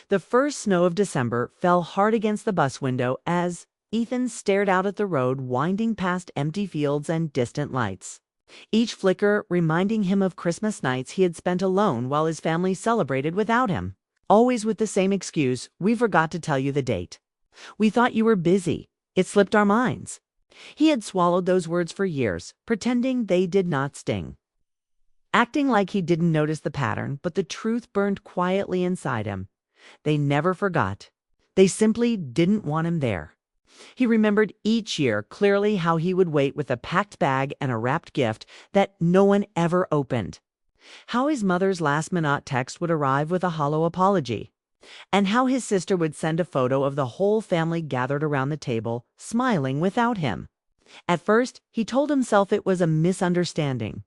The first snow of December fell hard against the bus window as Ethan stared out at the road winding past empty fields and distant lights, each flicker reminding him of Christmas nights he had spent alone while his family celebrated without him. Always with the same excuse, "We forgot to tell you the date. We thought you were busy. It slipped our minds." He had swallowed those words for years, pretending they did not sting, acting like he didn't notice the pattern, but the truth burned quietly inside him. They never forgot. They simply didn't want him there. He remembered each year clearly how he would wait with a packed bag and a wrapped gift that no one ever opened. How his mother's last-minute text would arrive with a hollow apology, and how his sister would send a photo of the whole family gathered around the table, smiling without him. At first, he told himself it was a misunderstanding.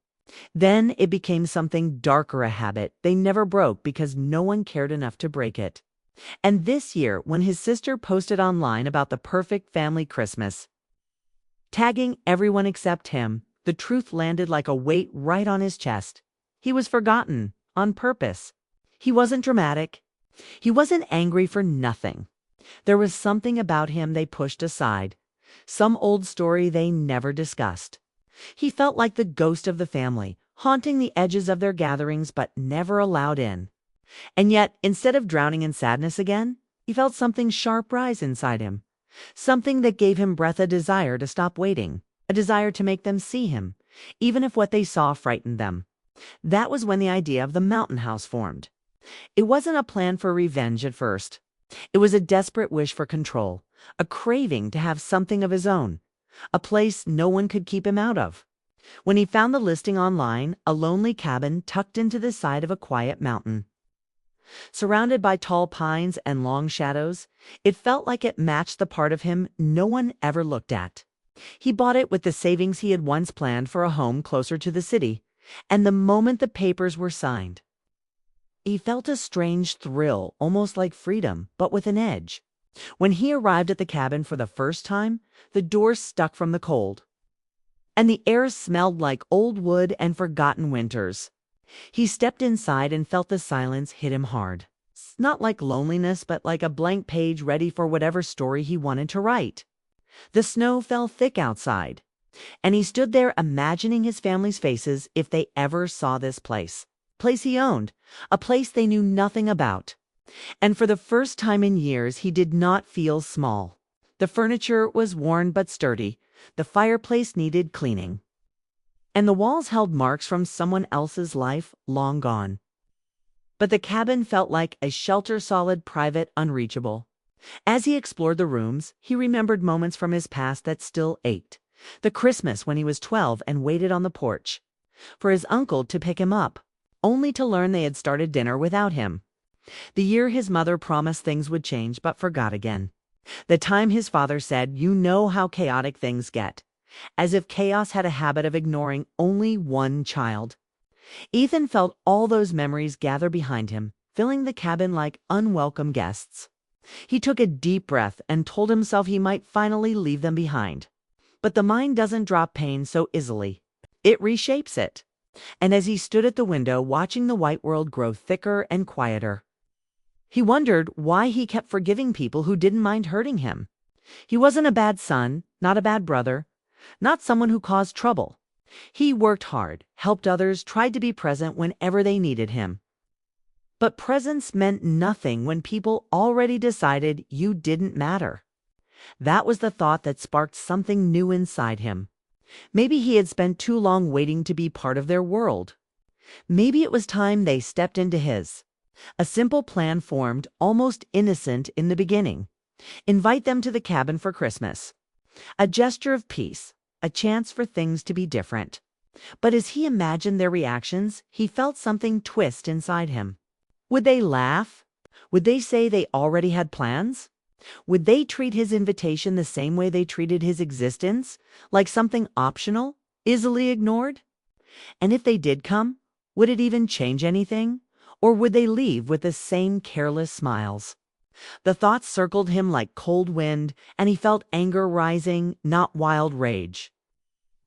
Then it became something darker, a habit they never broke because no one cared enough to break it. And this year, when his sister posted online about the perfect family Christmas, tagging everyone except him, the truth landed like a weight right on his chest. He was forgotten, on purpose. He wasn't dramatic. He wasn't angry for nothing. There was something about him they pushed aside, some old story they never discussed. He felt like the ghost of the family, haunting the edges of their gatherings but never allowed in. And yet, instead of drowning in sadness again, he felt something sharp rise inside him. Something that gave him breath, a desire to stop waiting, a desire to make them see him, even if what they saw frightened them. That was when the idea of the mountain house formed. It wasn't a plan for revenge at first. It was a desperate wish for control, a craving to have something of his own, a place no one could keep him out of. When he found the listing online, a lonely cabin tucked into the side of a quiet mountain, surrounded by tall pines and long shadows, it felt like it matched the part of him no one ever looked at. He bought it with the savings he had once planned for a home closer to the city, and the moment the papers were signed, he felt a strange thrill, almost like freedom, but with an edge. When he arrived at the cabin for the first time, the doors stuck from the cold, and the air smelled like old wood and forgotten winters. He stepped inside and felt the silence hit him hard. Not like loneliness, but like a blank page ready for whatever story he wanted to write. The snow fell thick outside, and he stood there imagining his family's faces if they ever saw this place he owned, a place they knew nothing about. And for the first time in years, he did not feel small. The furniture was worn but sturdy, the fireplace needed cleaning, and the walls held marks from someone else's life long gone. But the cabin felt like a shelter, solid, private, unreachable. As he explored the rooms, he remembered moments from his past that still ached. The Christmas when he was 12 and waited on the porch for his uncle to pick him up, only to learn they had started dinner without him. The year his mother promised things would change but forgot again. The time his father said, "You know how chaotic things get," as if chaos had a habit of ignoring only one child. Ethan felt all those memories gather behind him, filling the cabin like unwelcome guests. He took a deep breath and told himself he might finally leave them behind. But the mind doesn't drop pain so easily. It reshapes it. And as he stood at the window watching the white world grow thicker and quieter, he wondered why he kept forgiving people who didn't mind hurting him. He wasn't a bad son, not a bad brother, not someone who caused trouble. He worked hard, helped others, tried to be present whenever they needed him. But presence meant nothing when people already decided you didn't matter. That was the thought that sparked something new inside him. Maybe he had spent too long waiting to be part of their world. Maybe it was time they stepped into his. A simple plan formed, almost innocent in the beginning. Invite them to the cabin for Christmas. A gesture of peace, a chance for things to be different. But as he imagined their reactions, he felt something twist inside him. Would they laugh? Would they say they already had plans? Would they treat his invitation the same way they treated his existence, like something optional, easily ignored? And if they did come, would it even change anything? Or would they leave with the same careless smiles? The thoughts circled him like cold wind, and he felt anger rising, not wild rage,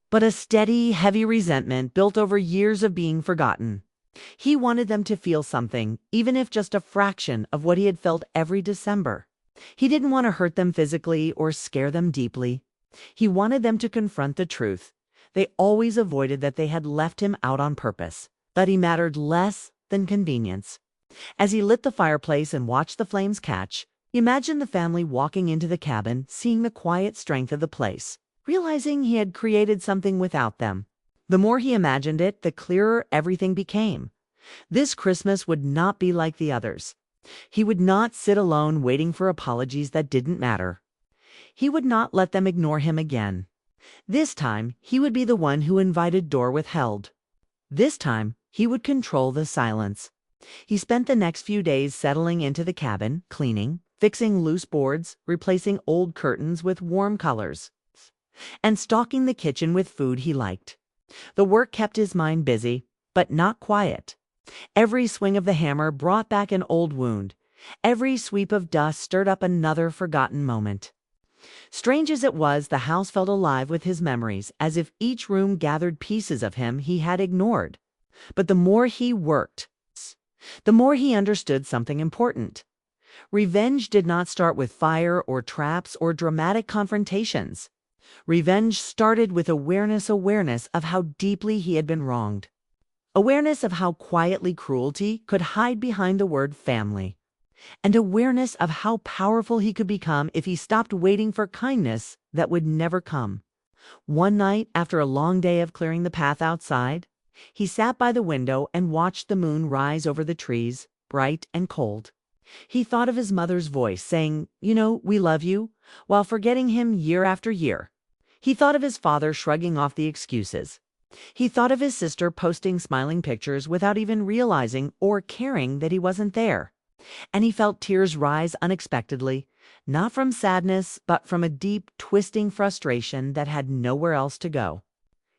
but a steady, heavy resentment built over years of being forgotten. He wanted them to feel something, even if just a fraction of what he had felt every December. He didn't want to hurt them physically or scare them deeply. He wanted them to confront the truth. They always avoided that they had left him out on purpose, that he mattered less than convenience. As he lit the fireplace and watched the flames catch, he imagined the family walking into the cabin, seeing the quiet strength of the place, realizing he had created something without them. The more he imagined it, the clearer everything became. This Christmas would not be like the others. He would not sit alone waiting for apologies that didn't matter. He would not let them ignore him again. This time, he would be the one who invited door withheld. This time, he would control the silence. He spent the next few days settling into the cabin, cleaning, fixing loose boards, replacing old curtains with warm colors, and stocking the kitchen with food he liked. The work kept his mind busy, but not quiet. Every swing of the hammer brought back an old wound. Every sweep of dust stirred up another forgotten moment. Strange as it was, the house felt alive with his memories, as if each room gathered pieces of him he had ignored. But the more he worked, the more he understood something important. Revenge did not start with fire or traps or dramatic confrontations. Revenge started with awareness of how deeply he had been wronged. Awareness of how quietly cruelty could hide behind the word family. And awareness of how powerful he could become if he stopped waiting for kindness that would never come. One night, after a long day of clearing the path outside, he sat by the window and watched the moon rise over the trees, bright and cold. He thought of his mother's voice saying, "We love you," while forgetting him year after year. He thought of his father shrugging off the excuses. He thought of his sister posting smiling pictures without even realizing or caring that he wasn't there. And he felt tears rise unexpectedly, not from sadness, but from a deep, twisting frustration that had nowhere else to go.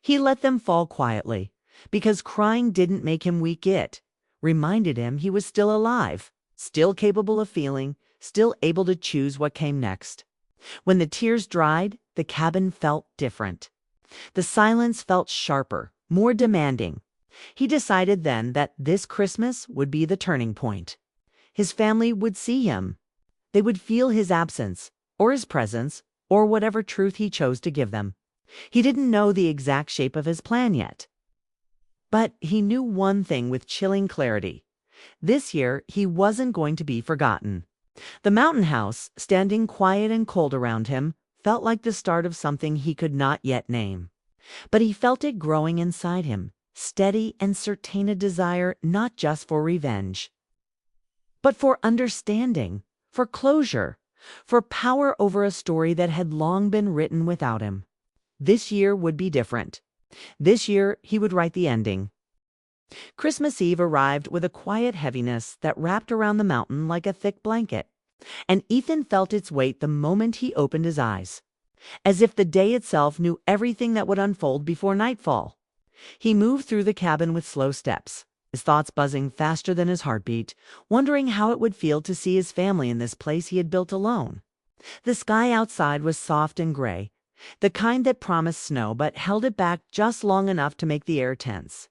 He let them fall quietly, because crying didn't make him weak. It reminded him he was still alive, still capable of feeling, still able to choose what came next. When the tears dried, the cabin felt different. The silence felt sharper, more demanding. He decided then that this Christmas would be the turning point. His family would see him. They would feel his absence, or his presence, or whatever truth he chose to give them. He didn't know the exact shape of his plan yet. But he knew one thing with chilling clarity. This year, he wasn't going to be forgotten. The mountain house, standing quiet and cold around him, felt like the start of something he could not yet name. But he felt it growing inside him, steady and certain, a desire not just for revenge, but for understanding, for closure, for power over a story that had long been written without him. This year would be different. This year he would write the ending. Christmas Eve arrived with a quiet heaviness that wrapped around the mountain like a thick blanket, and Ethan felt its weight the moment he opened his eyes, as if the day itself knew everything that would unfold before nightfall. He moved through the cabin with slow steps, his thoughts buzzing faster than his heartbeat, wondering how it would feel to see his family in this place he had built alone. The sky outside was soft and gray, the kind that promised snow but held it back just long enough to make the air tense.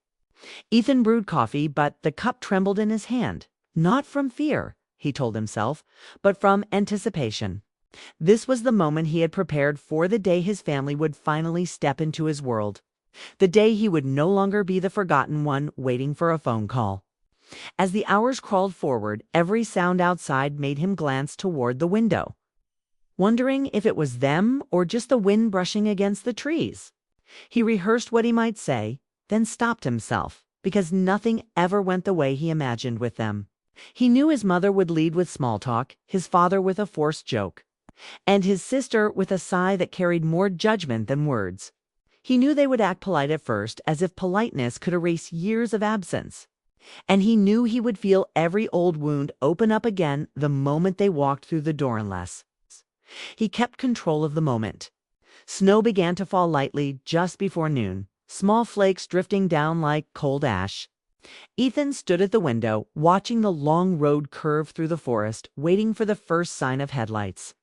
Ethan brewed coffee, but the cup trembled in his hand, not from fear, he told himself, but from anticipation. This was the moment he had prepared for, the day his family would finally step into his world. The day he would no longer be the forgotten one waiting for a phone call. As the hours crawled forward, every sound outside made him glance toward the window, wondering if it was them or just the wind brushing against the trees. He rehearsed what he might say, then stopped himself, because nothing ever went the way he imagined with them. He knew his mother would lead with small talk, his father with a forced joke, and his sister with a sigh that carried more judgment than words. He knew they would act polite at first, as if politeness could erase years of absence. And he knew he would feel every old wound open up again the moment they walked through the door, unless he kept control of the moment. Snow began to fall lightly just before noon, small flakes drifting down like cold ash. Ethan stood at the window, watching the long road curve through the forest, waiting for the first sign of headlights.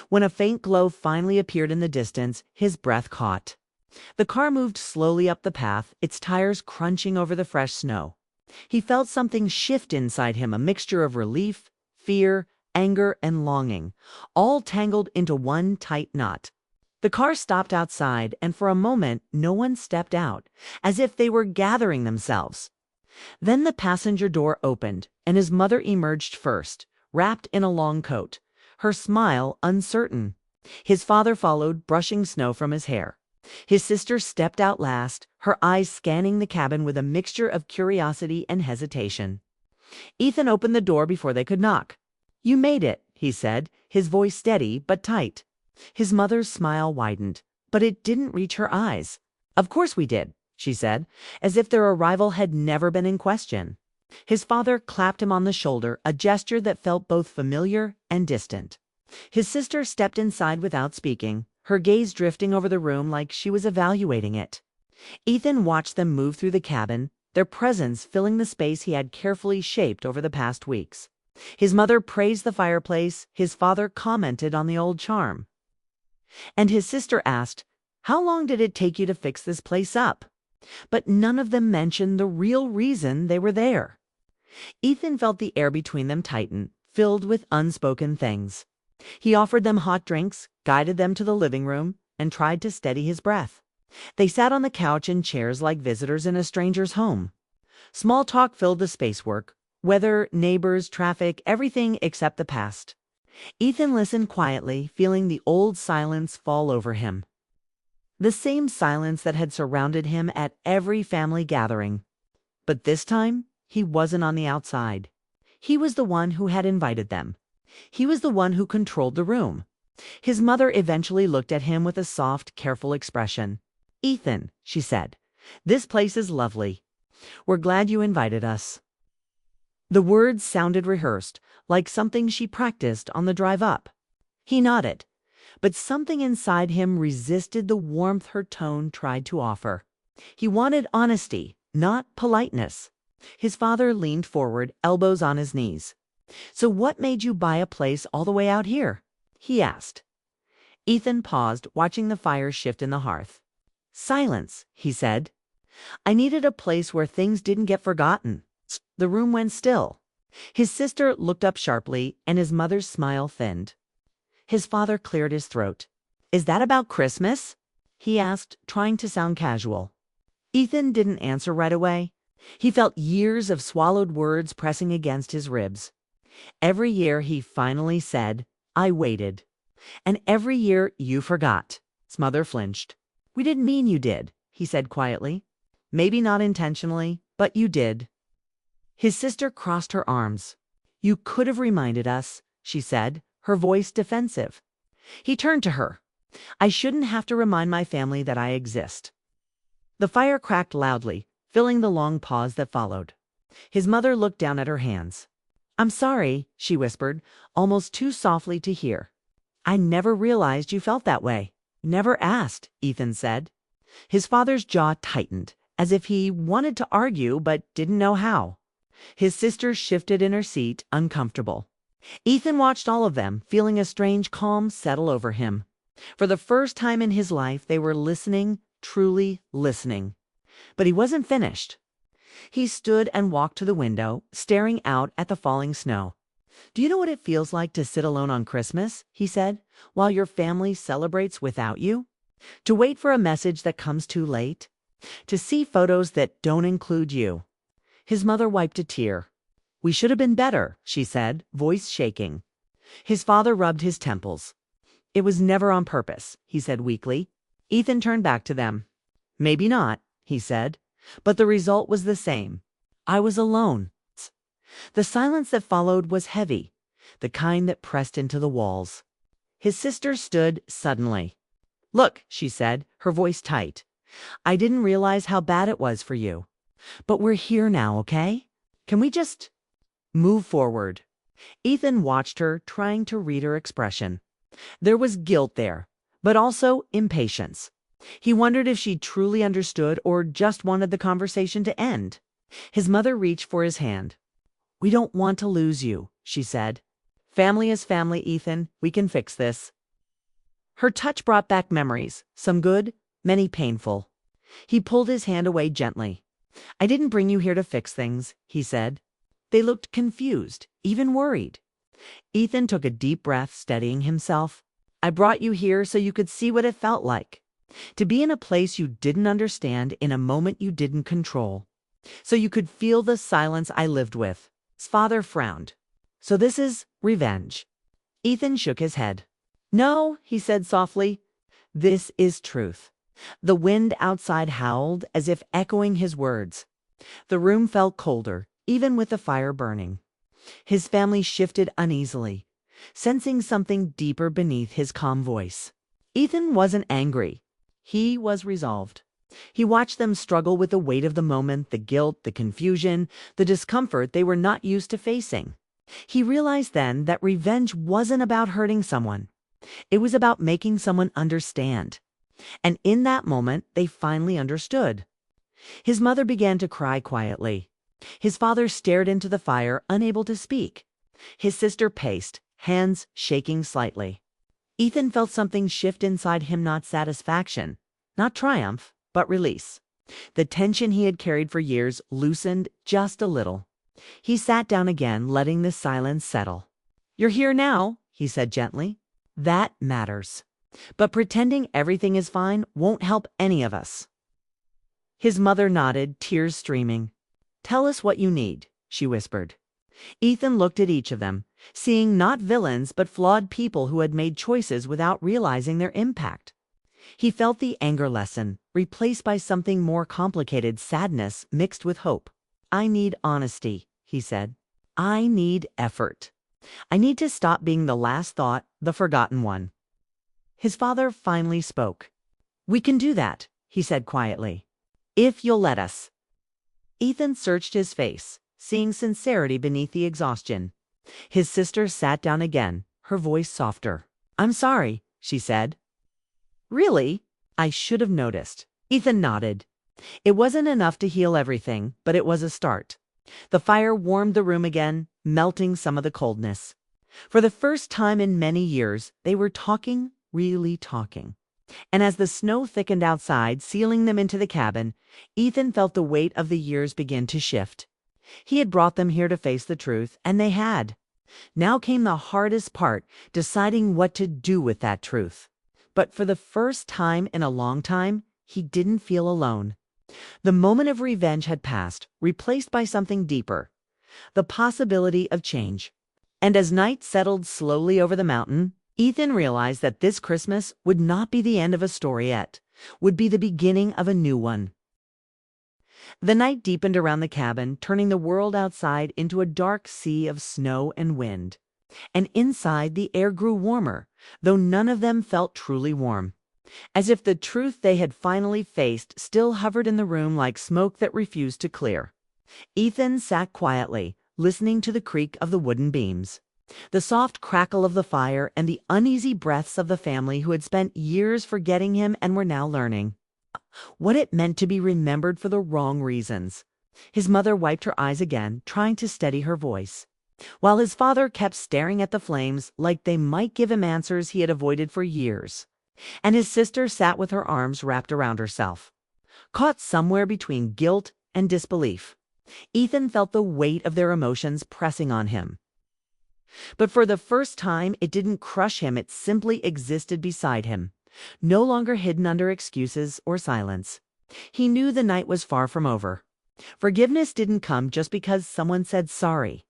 When a faint glow finally appeared in the distance, his breath caught. The car moved slowly up the path, its tires crunching over the fresh snow. He felt something shift inside him, a mixture of relief, fear, anger, and longing, all tangled into one tight knot. The car stopped outside, and for a moment no one stepped out, as if they were gathering themselves. Then the passenger door opened, and his mother emerged first, wrapped in a long coat, her smile uncertain. His father followed, brushing snow from his hair. His sister stepped out last, her eyes scanning the cabin with a mixture of curiosity and hesitation. Ethan opened the door before they could knock. "You made it," he said, his voice steady but tight. His mother's smile widened, but it didn't reach her eyes. "Of course we did," she said, as if their arrival had never been in question. His father clapped him on the shoulder, a gesture that felt both familiar and distant. His sister stepped inside without speaking, her gaze drifting over the room like she was evaluating it. Ethan watched them move through the cabin, their presence filling the space he had carefully shaped over the past weeks. His mother praised the fireplace, his father commented on the old charm. And his sister asked, "How long did it take you to fix this place up?" But none of them mentioned the real reason they were there. Ethan felt the air between them tighten, filled with unspoken things. He offered them hot drinks, guided them to the living room, and tried to steady his breath. They sat on the couch in chairs like visitors in a stranger's home. Small talk filled the spacework, weather, neighbors, traffic, everything except the past. Ethan listened quietly, feeling the old silence fall over him. The same silence that had surrounded him at every family gathering. But this time, he wasn't on the outside. He was the one who had invited them. He was the one who controlled the room. His mother eventually looked at him with a soft, careful expression. "Ethan," she said, "this place is lovely. We're glad you invited us." The words sounded rehearsed, like something she practiced on the drive up. He nodded, but something inside him resisted the warmth her tone tried to offer. He wanted honesty, not politeness. His father leaned forward, elbows on his knees. "So what made you buy a place all the way out here?" he asked. Ethan paused, watching the fire shift in the hearth. "Silence," he said. "I needed a place where things didn't get forgotten." The room went still. His sister looked up sharply, and his mother's smile thinned. His father cleared his throat. "Is that about Christmas?" he asked, trying to sound casual. Ethan didn't answer right away. He felt years of swallowed words pressing against his ribs. Every year he finally said, "I waited." And every year you forgot. His mother flinched. "We didn't mean you did," he said quietly. "Maybe not intentionally, but you did." His sister crossed her arms. "You could have reminded us," she said, her voice defensive. He turned to her. "I shouldn't have to remind my family that I exist." The fire cracked loudly, filling the long pause that followed. His mother looked down at her hands. "I'm sorry," she whispered, almost too softly to hear. "I never realized you felt that way." "Never asked," Ethan said. His father's jaw tightened, as if he wanted to argue but didn't know how. His sister shifted in her seat, uncomfortable. Ethan watched all of them, feeling a strange calm settle over him. For the first time in his life, they were listening, truly listening. But he wasn't finished. He stood and walked to the window, staring out at the falling snow. "Do you know what it feels like to sit alone on Christmas?" he said, "while your family celebrates without you? To wait for a message that comes too late? To see photos that don't include you?" His mother wiped a tear. "We should have been better," she said, voice shaking. His father rubbed his temples. "It was never on purpose," he said weakly. Ethan turned back to them. "Maybe not," he said, "but the result was the same. I was alone." The silence that followed was heavy, the kind that pressed into the walls. His sister stood suddenly. "Look," she said, her voice tight. "I didn't realize how bad it was for you. But we're here now, okay? Can we just move forward?" Ethan watched her, trying to read her expression. There was guilt there, but also impatience. He wondered if she truly understood or just wanted the conversation to end. His mother reached for his hand. "We don't want to lose you," she said. "Family is family, Ethan. We can fix this." Her touch brought back memories, some good, many painful. He pulled his hand away gently. I didn't bring you here to fix things, he said. They looked confused, even worried. Ethan took a deep breath, steadying himself. I brought you here so you could see what it felt like. To be in a place you didn't understand in a moment you didn't control. So you could feel the silence I lived with. His father frowned. So this is revenge. Ethan shook his head. No, he said softly. This is truth. The wind outside howled as if echoing his words. The room felt colder, even with the fire burning. His family shifted uneasily, sensing something deeper beneath his calm voice. Ethan wasn't angry. He was resolved. He watched them struggle with the weight of the moment, the guilt, the confusion, the discomfort they were not used to facing. He realized then that revenge wasn't about hurting someone. It was about making someone understand. And in that moment, they finally understood. His mother began to cry quietly. His father stared into the fire, unable to speak. His sister paced, hands shaking slightly. Ethan felt something shift inside him, not satisfaction, not triumph, but release. The tension he had carried for years loosened just a little. He sat down again, letting the silence settle. You're here now, he said gently. That matters. But pretending everything is fine won't help any of us. His mother nodded, tears streaming. Tell us what you need, she whispered. Ethan looked at each of them, seeing not villains but flawed people who had made choices without realizing their impact. He felt the anger lessen, replaced by something more complicated, sadness mixed with hope. I need honesty, he said. I need effort. I need to stop being the last thought, the forgotten one. His father finally spoke. We can do that, he said quietly. If you'll let us. Ethan searched his face, seeing sincerity beneath the exhaustion. His sister sat down again, her voice softer. I'm sorry, she said. Really? I should have noticed. Ethan nodded. It wasn't enough to heal everything, but it was a start. The fire warmed the room again, melting some of the coldness. For the first time in many years, they were talking, really talking. And as the snow thickened outside, sealing them into the cabin, Ethan felt the weight of the years begin to shift. He had brought them here to face the truth, and they had. Now came the hardest part, deciding what to do with that truth. But for the first time in a long time, he didn't feel alone. The moment of revenge had passed, replaced by something deeper, the possibility of change. And as night settled slowly over the mountain, Ethan realized that this Christmas would not be the end of a story yet, would be the beginning of a new one. The night deepened around the cabin, turning the world outside into a dark sea of snow and wind. And inside, the air grew warmer, though none of them felt truly warm. As if the truth they had finally faced still hovered in the room like smoke that refused to clear. Ethan sat quietly, listening to the creak of the wooden beams, the soft crackle of the fire, and the uneasy breaths of the family who had spent years forgetting him and were now learning what it meant to be remembered for the wrong reasons. His mother wiped her eyes again, trying to steady her voice, while his father kept staring at the flames like they might give him answers he had avoided for years. And his sister sat with her arms wrapped around herself, caught somewhere between guilt and disbelief. Ethan felt the weight of their emotions pressing on him. But for the first time, it didn't crush him, it simply existed beside him, no longer hidden under excuses or silence. He knew the night was far from over. Forgiveness didn't come just because someone said sorry.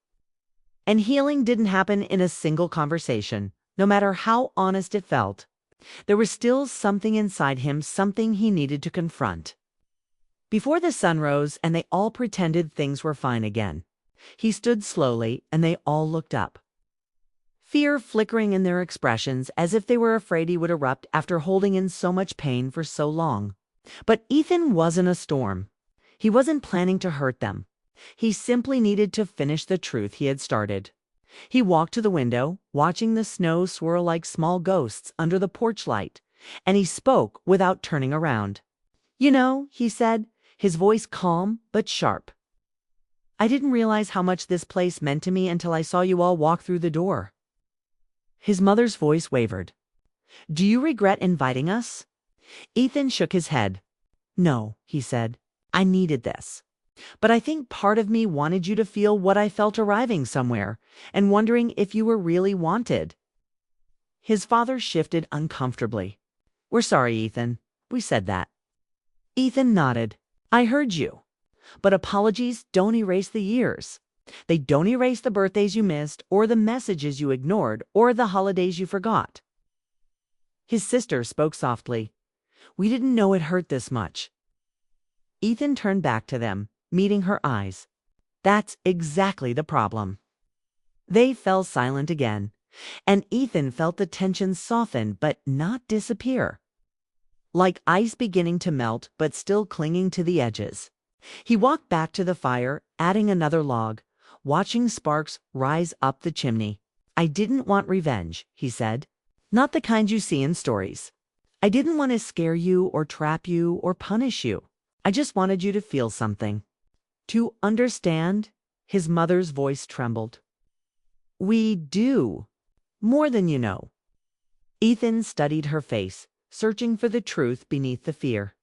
And healing didn't happen in a single conversation, no matter how honest it felt. There was still something inside him, something he needed to confront. Before the sun rose and they all pretended things were fine again, he stood slowly and they all looked up. Fear flickering in their expressions as if they were afraid he would erupt after holding in so much pain for so long. But Ethan wasn't a storm. He wasn't planning to hurt them. He simply needed to finish the truth he had started. He walked to the window, watching the snow swirl like small ghosts under the porch light, and he spoke without turning around. You know, he said, his voice calm but sharp. I didn't realize how much this place meant to me until I saw you all walk through the door. His mother's voice wavered. Do you regret inviting us? Ethan shook his head. No, he said. I needed this. But I think part of me wanted you to feel what I felt arriving somewhere and wondering if you were really wanted." His father shifted uncomfortably. "We're sorry, Ethan. We said that." Ethan nodded. "I heard you. But apologies don't erase the years. They don't erase the birthdays you missed, or the messages you ignored, or the holidays you forgot." His sister spoke softly. "We didn't know it hurt this much." Ethan turned back to them, meeting her eyes. "That's exactly the problem." They fell silent again, and Ethan felt the tension soften but not disappear. Like ice beginning to melt but still clinging to the edges. He walked back to the fire, adding another log, watching sparks rise up the chimney. "I didn't want revenge," he said. "Not the kind you see in stories. I didn't want to scare you or trap you or punish you. I just wanted you to feel something. To understand." His mother's voice trembled. "We do. More than you know." Ethan studied her face, searching for the truth beneath the fear.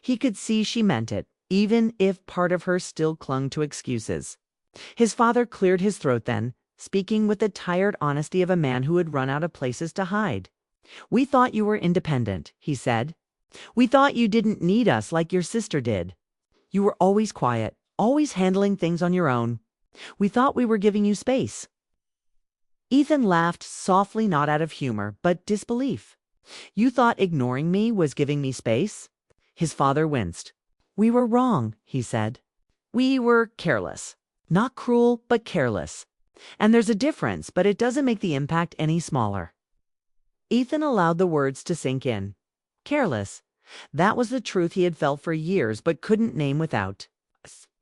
He could see she meant it, even if part of her still clung to excuses. His father cleared his throat then, speaking with the tired honesty of a man who had run out of places to hide. "We thought you were independent," he said. "We thought you didn't need us like your sister did. You were always quiet, always handling things on your own. We thought we were giving you space." Ethan laughed softly, not out of humor, but disbelief. "You thought ignoring me was giving me space?" His father winced. "We were wrong," he said. "We were careless. Not cruel, but careless. And there's a difference, but it doesn't make the impact any smaller." Ethan allowed the words to sink in. Careless. That was the truth he had felt for years but couldn't name without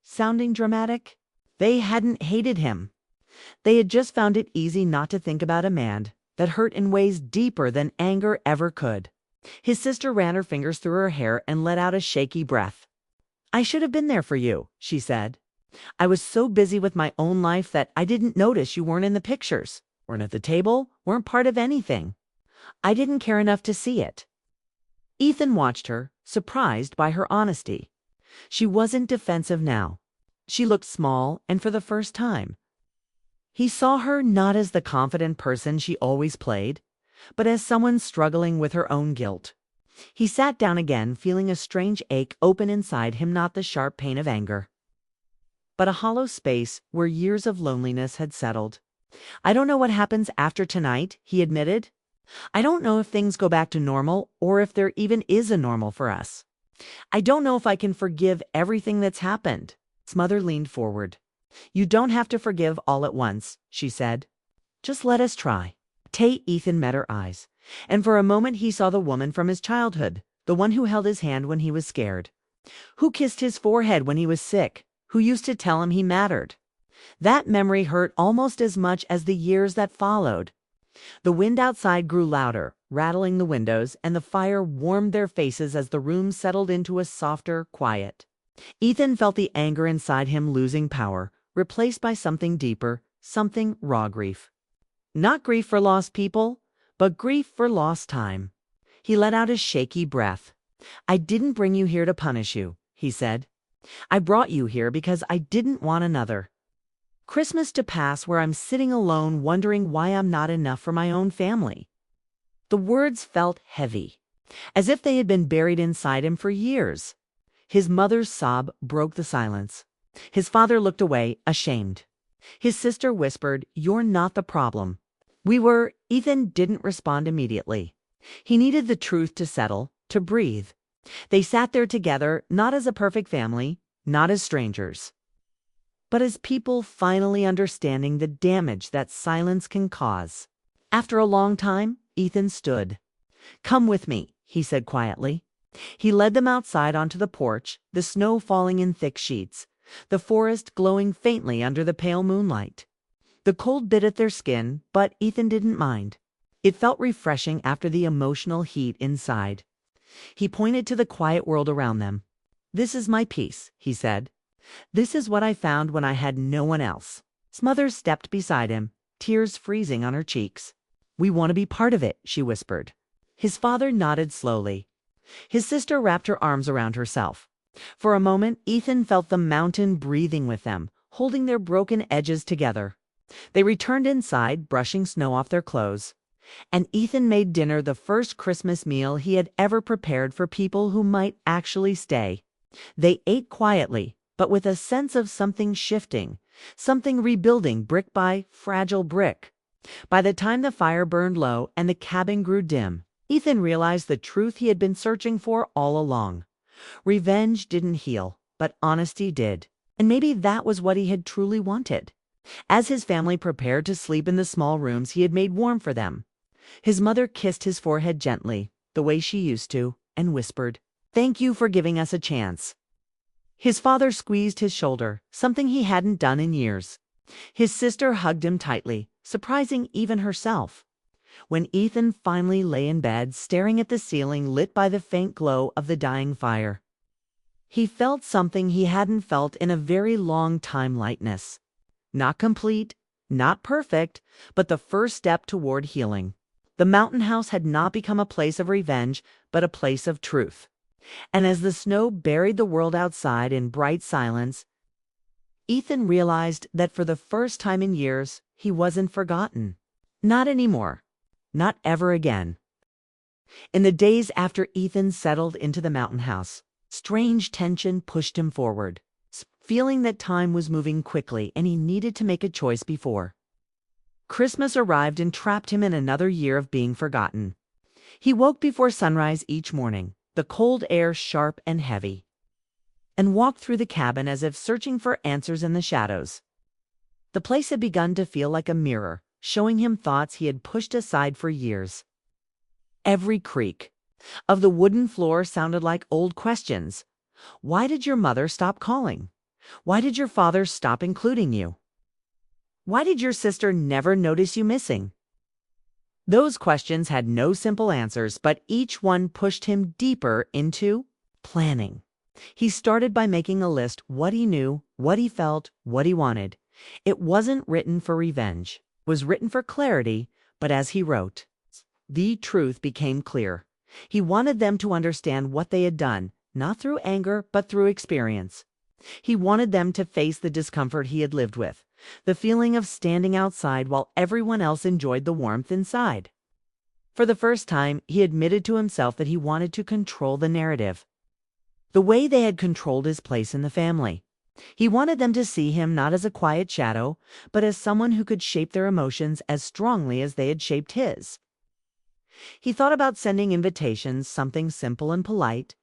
sounding dramatic. They hadn't hated him. They had just found it easy not to think about a man that hurt in ways deeper than anger ever could. His sister ran her fingers through her hair and let out a shaky breath. "I should have been there for you," she said. "I was so busy with my own life that I didn't notice you weren't in the pictures, weren't at the table, weren't part of anything. I didn't care enough to see it." Ethan watched her, surprised by her honesty. She wasn't defensive now. She looked small, and for the first time. He saw her not as the confident person she always played, but as someone struggling with her own guilt. He sat down again, feeling a strange ache open inside him, not the sharp pain of anger, but a hollow space where years of loneliness had settled. "I don't know what happens after tonight," he admitted. "I don't know if things go back to normal or if there even is a normal for us. I don't know if I can forgive everything that's happened." His mother leaned forward. "You don't have to forgive all at once," she said. "Just let us try." Ethan met her eyes, and for a moment he saw the woman from his childhood, the one who held his hand when he was scared, who kissed his forehead when he was sick, who used to tell him he mattered. That memory hurt almost as much as the years that followed. The wind outside grew louder, rattling the windows, and the fire warmed their faces as the room settled into a softer quiet. Ethan felt the anger inside him losing power, replaced by something deeper, something raw grief. Not grief for lost people, but grief for lost time. He let out a shaky breath. "I didn't bring you here to punish you," he said. "I brought you here because I didn't want another Christmas to pass where I'm sitting alone wondering why I'm not enough for my own family." The words felt heavy, as if they had been buried inside him for years. His mother's sob broke the silence. His father looked away, ashamed. His sister whispered, "You're not the problem." Ethan didn't respond immediately. He needed the truth to settle, to breathe. They sat there together, not as a perfect family, not as strangers, but as people finally understanding the damage that silence can cause. After a long time, Ethan stood. "Come with me," he said quietly. He led them outside onto the porch, the snow falling in thick sheets, the forest glowing faintly under the pale moonlight. The cold bit at their skin, but Ethan didn't mind. It felt refreshing after the emotional heat inside. He pointed to the quiet world around them. "This is my peace," he said. "This is what I found when I had no one else." His mother stepped beside him, tears freezing on her cheeks. "We want to be part of it," she whispered. His father nodded slowly. His sister wrapped her arms around herself. For a moment, Ethan felt the mountain breathing with them, holding their broken edges together. They returned inside, brushing snow off their clothes. And Ethan made dinner the first Christmas meal he had ever prepared for people who might actually stay. They ate quietly, but with a sense of something shifting, something rebuilding brick by fragile brick. By the time the fire burned low and the cabin grew dim, Ethan realized the truth he had been searching for all along. Revenge didn't heal, but honesty did. And maybe that was what he had truly wanted. As his family prepared to sleep in the small rooms he had made warm for them, his mother kissed his forehead gently, the way she used to, and whispered, "Thank you for giving us a chance." His father squeezed his shoulder, something he hadn't done in years. His sister hugged him tightly, surprising even herself. When Ethan finally lay in bed, staring at the ceiling lit by the faint glow of the dying fire, he felt something he hadn't felt in a very long time: lightness. Not complete, not perfect, but the first step toward healing. The mountain house had not become a place of revenge, but a place of truth. And as the snow buried the world outside in bright silence, Ethan realized that for the first time in years, he wasn't forgotten. Not anymore. Not ever again. In the days after Ethan settled into the mountain house, strange tension pushed him forward, feeling that time was moving quickly and he needed to make a choice before Christmas arrived and trapped him in another year of being forgotten. He woke before sunrise each morning, the cold air sharp and heavy, and walked through the cabin as if searching for answers in the shadows. The place had begun to feel like a mirror, showing him thoughts he had pushed aside for years. Every creak of the wooden floor sounded like old questions. Why did your mother stop calling? Why did your father stop including you? Why did your sister never notice you missing? Those questions had no simple answers, but each one pushed him deeper into planning. He started by making a list: what he knew, what he felt, what he wanted. It wasn't written for revenge. It was written for clarity, but as he wrote, the truth became clear. He wanted them to understand what they had done, not through anger, but through experience. He wanted them to face the discomfort he had lived with, the feeling of standing outside while everyone else enjoyed the warmth inside. For the first time, he admitted to himself that he wanted to control the narrative, the way they had controlled his place in the family. He wanted them to see him not as a quiet shadow, but as someone who could shape their emotions as strongly as they had shaped his. He thought about sending invitations, something simple and polite,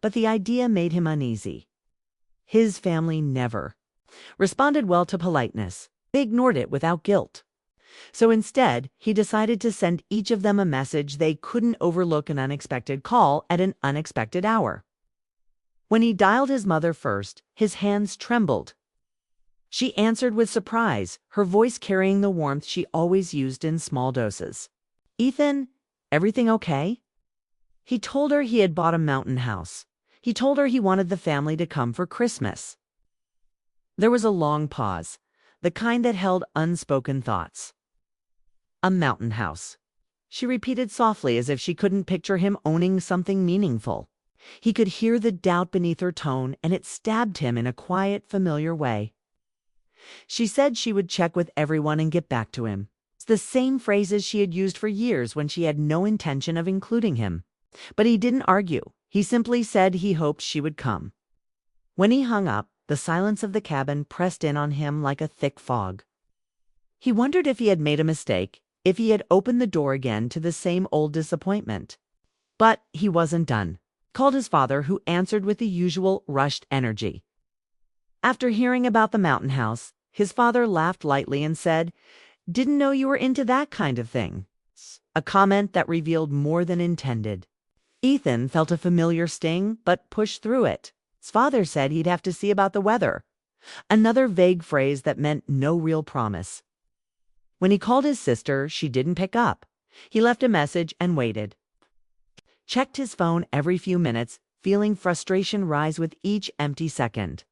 but the idea made him uneasy. His family never responded well to politeness. They ignored it without guilt. So instead, he decided to send each of them a message they couldn't overlook: an unexpected call at an unexpected hour. When he dialed his mother first, his hands trembled. She answered with surprise, her voice carrying the warmth she always used in small doses. "Ethan, everything okay?" He told her he had bought a mountain house. He told her he wanted the family to come for Christmas. There was a long pause, the kind that held unspoken thoughts. "A mountain house," she repeated softly, as if she couldn't picture him owning something meaningful. He could hear the doubt beneath her tone, and it stabbed him in a quiet, familiar way. She said she would check with everyone and get back to him. It's the same phrases she had used for years when she had no intention of including him. But he didn't argue. He simply said he hoped she would come. When he hung up, the silence of the cabin pressed in on him like a thick fog. He wondered if he had made a mistake, if he had opened the door again to the same old disappointment. But he wasn't done. Called his father, who answered with the usual rushed energy. After hearing about the mountain house, his father laughed lightly and said, "Didn't know you were into that kind of thing." A comment that revealed more than intended. Ethan felt a familiar sting, but pushed through it. His father said he'd have to see about the weather. Another vague phrase that meant no real promise. When he called his sister, she didn't pick up. He left a message and waited. Checked his phone every few minutes, feeling frustration rise with each empty second.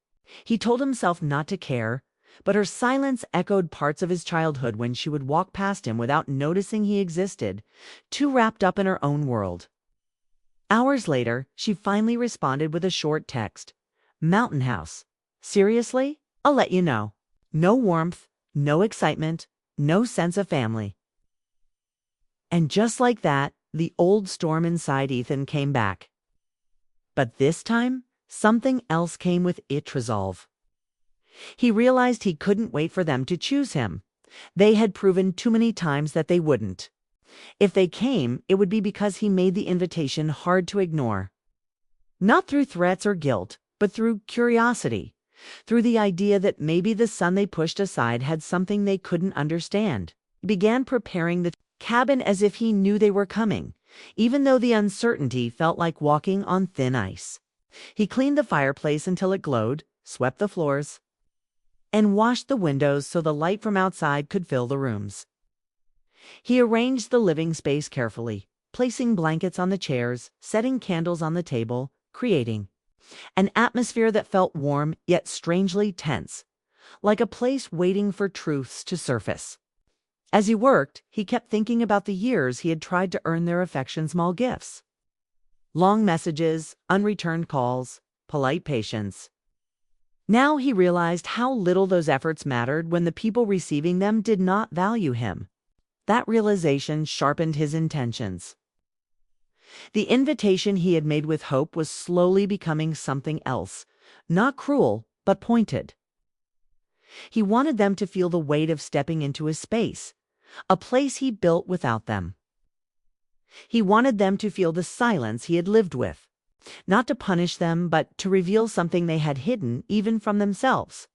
He told himself not to care, but her silence echoed parts of his childhood when she would walk past him without noticing he existed, too wrapped up in her own world. Hours later, she finally responded with a short text. Mountain house. Seriously? I'll let you know. No warmth, no excitement, no sense of family. And just like that, the old storm inside Ethan came back. But this time, something else came with its resolve. He realized he couldn't wait for them to choose him. They had proven too many times that they wouldn't. If they came, it would be because he made the invitation hard to ignore. Not through threats or guilt, but through curiosity. Through the idea that maybe the son they pushed aside had something they couldn't understand. He began preparing the cabin as if he knew they were coming, even though the uncertainty felt like walking on thin ice. He cleaned the fireplace until it glowed, swept the floors, and washed the windows so the light from outside could fill the rooms. He arranged the living space carefully, placing blankets on the chairs, setting candles on the table, creating an atmosphere that felt warm yet strangely tense, like a place waiting for truths to surface. As he worked, he kept thinking about the years he had tried to earn their affection small gifts. Long messages, unreturned calls, polite patience. Now he realized how little those efforts mattered when the people receiving them did not value him. That realization sharpened his intentions. The invitation he had made with hope was slowly becoming something else, not cruel, but pointed. He wanted them to feel the weight of stepping into his space, a place he built without them. He wanted them to feel the silence he had lived with, not to punish them, but to reveal something they had hidden even from themselves.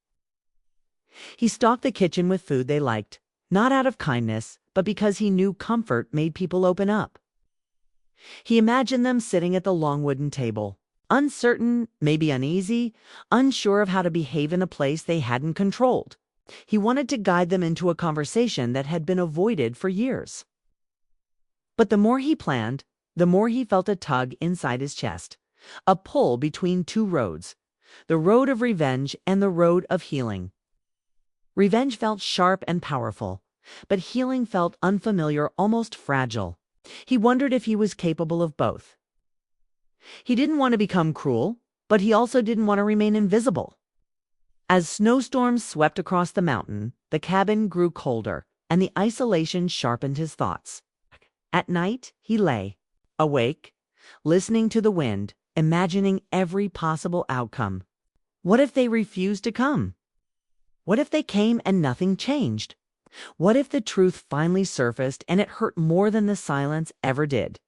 He stocked the kitchen with food they liked, not out of kindness, but because he knew comfort made people open up. He imagined them sitting at the long wooden table, uncertain, maybe uneasy, unsure of how to behave in a place they hadn't controlled. He wanted to guide them into a conversation that had been avoided for years. But the more he planned, the more he felt a tug inside his chest, a pull between two roads, the road of revenge and the road of healing. Revenge felt sharp and powerful, but healing felt unfamiliar, almost fragile. He wondered if he was capable of both. He didn't want to become cruel, but he also didn't want to remain invisible. As snowstorms swept across the mountain, the cabin grew colder, and the isolation sharpened his thoughts. At night, he lay, awake, listening to the wind, imagining every possible outcome. What if they refused to come? What if they came and nothing changed? What if the truth finally surfaced and it hurt more than the silence ever did?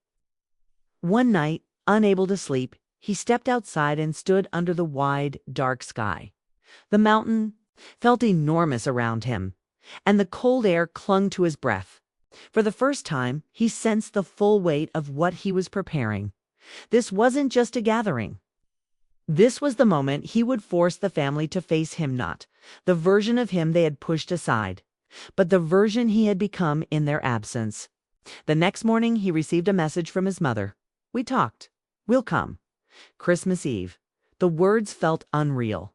One night, unable to sleep, he stepped outside and stood under the wide, dark sky. The mountain felt enormous around him, and the cold air clung to his breath. For the first time, he sensed the full weight of what he was preparing. This wasn't just a gathering. This was the moment he would force the family to face him, not the version of him they had pushed aside, but the version he had become in their absence. The next morning, he received a message from his mother. "We talked. We'll come. Christmas Eve." The words felt unreal.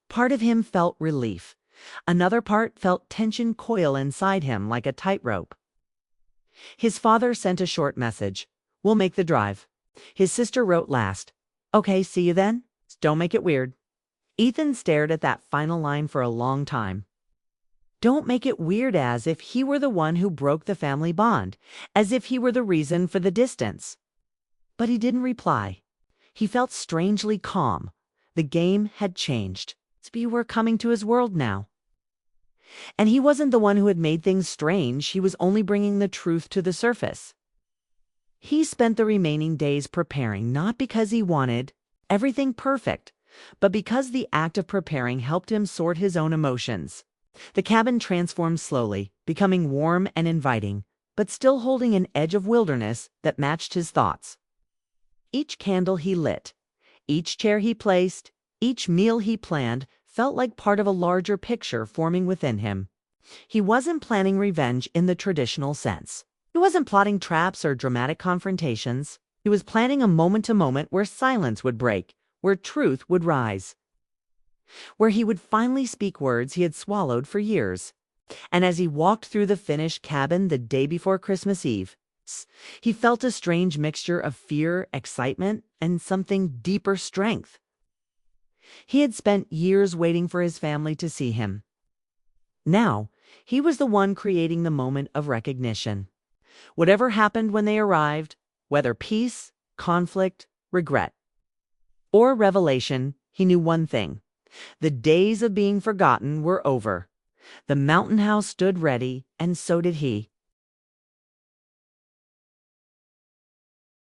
Part of him felt relief. Another part felt tension coil inside him like a tightrope. His father sent a short message. "We'll make the drive." His sister wrote last. "Okay, see you then. Don't make it weird." Ethan stared at that final line for a long time. Don't make it weird, as if he were the one who broke the family bond, as if he were the reason for the distance. But he didn't reply. He felt strangely calm. The game had changed. We were coming to his world now. And he wasn't the one who had made things strange. He was only bringing the truth to the surface. He spent the remaining days preparing, not because he wanted everything perfect, but because the act of preparing helped him sort his own emotions. The cabin transformed slowly, becoming warm and inviting, but still holding an edge of wilderness that matched his thoughts. Each candle he lit, each chair he placed, each meal he planned felt like part of a larger picture forming within him. He wasn't planning revenge in the traditional sense. He wasn't plotting traps or dramatic confrontations. He was planning a moment-to-moment where silence would break, where truth would rise, where he would finally speak words he had swallowed for years. And as he walked through the finished cabin the day before Christmas Eve, he felt a strange mixture of fear, excitement, and something deeper, strength. He had spent years waiting for his family to see him. Now, he was the one creating the moment of recognition. Whatever happened when they arrived, whether peace, conflict, regret, or revelation, he knew one thing. The days of being forgotten were over. The mountain house stood ready, and so did he.